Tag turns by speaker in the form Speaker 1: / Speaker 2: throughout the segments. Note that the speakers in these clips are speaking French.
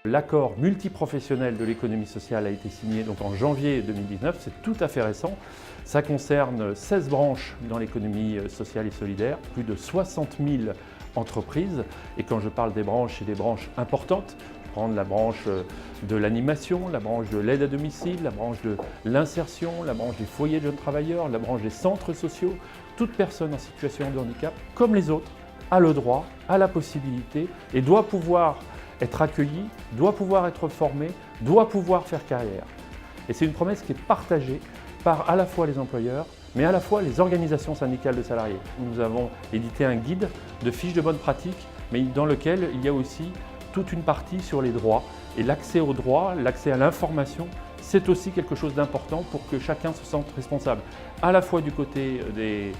Speaker 1: L'accord multiprofessionnel de l'économie sociale a été signé donc en janvier 2019, c'est tout à fait récent. Ça concerne 16 branches dans l'économie sociale et solidaire, plus de 60 000 entreprises. Et quand je parle des branches, c'est des branches importantes. Prendre la branche de l'animation, la branche de l'aide à domicile, la branche de l'insertion, la branche des foyers de jeunes travailleurs, la branche des centres sociaux. Toute personne en situation de handicap, comme les autres, a le droit, a la possibilité et doit pouvoir être accueillie, doit pouvoir être formée, doit pouvoir faire carrière. Et c'est une promesse qui est partagée par à la fois les employeurs, mais à la fois les organisations syndicales de salariés. Nous avons édité un guide de fiches de bonne pratique, mais dans lequel il y a aussi toute une partie sur les droits. Et l'accès aux droits, l'accès à l'information, c'est aussi quelque chose d'important pour que chacun se sente responsable, à la fois du côté des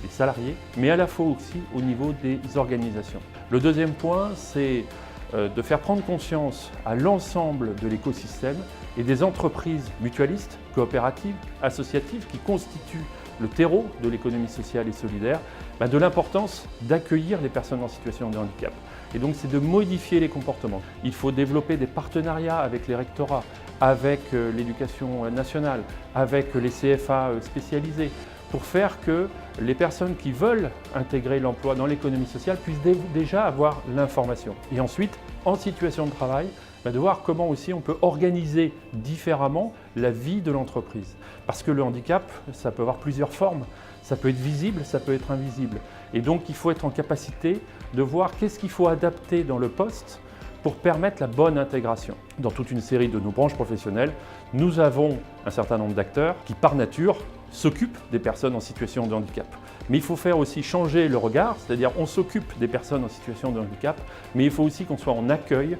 Speaker 1: salariés, mais à la fois aussi au niveau des organisations. Le deuxième point, c'est de faire prendre conscience à l'ensemble de l'écosystème et des entreprises mutualistes, coopératives, associatives qui constituent le terreau de l'économie sociale et solidaire, de l'importance d'accueillir les personnes en situation de handicap. Et donc c'est de modifier les comportements. Il faut développer des partenariats avec les rectorats, avec l'éducation nationale, avec les CFA spécialisés, pour faire que les personnes qui veulent intégrer l'emploi dans l'économie sociale puissent déjà avoir l'information. Et ensuite, en situation de travail, de voir comment aussi on peut organiser différemment la vie de l'entreprise. Parce que le handicap, ça peut avoir plusieurs formes. Ça peut être visible, ça peut être invisible. Et donc il faut être en capacité de voir qu'est-ce qu'il faut adapter dans le poste pour permettre la bonne intégration. Dans toute une série de nos branches professionnelles, nous avons un certain nombre d'acteurs qui, par nature, s'occupent des personnes en situation de handicap. Mais il faut faire aussi changer le regard, c'est-à-dire on s'occupe des personnes en situation de handicap, mais il faut aussi qu'on soit en accueil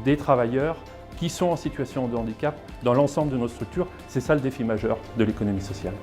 Speaker 1: des travailleurs qui sont en situation de handicap dans l'ensemble de nos structures. C'est ça le défi majeur de l'économie sociale.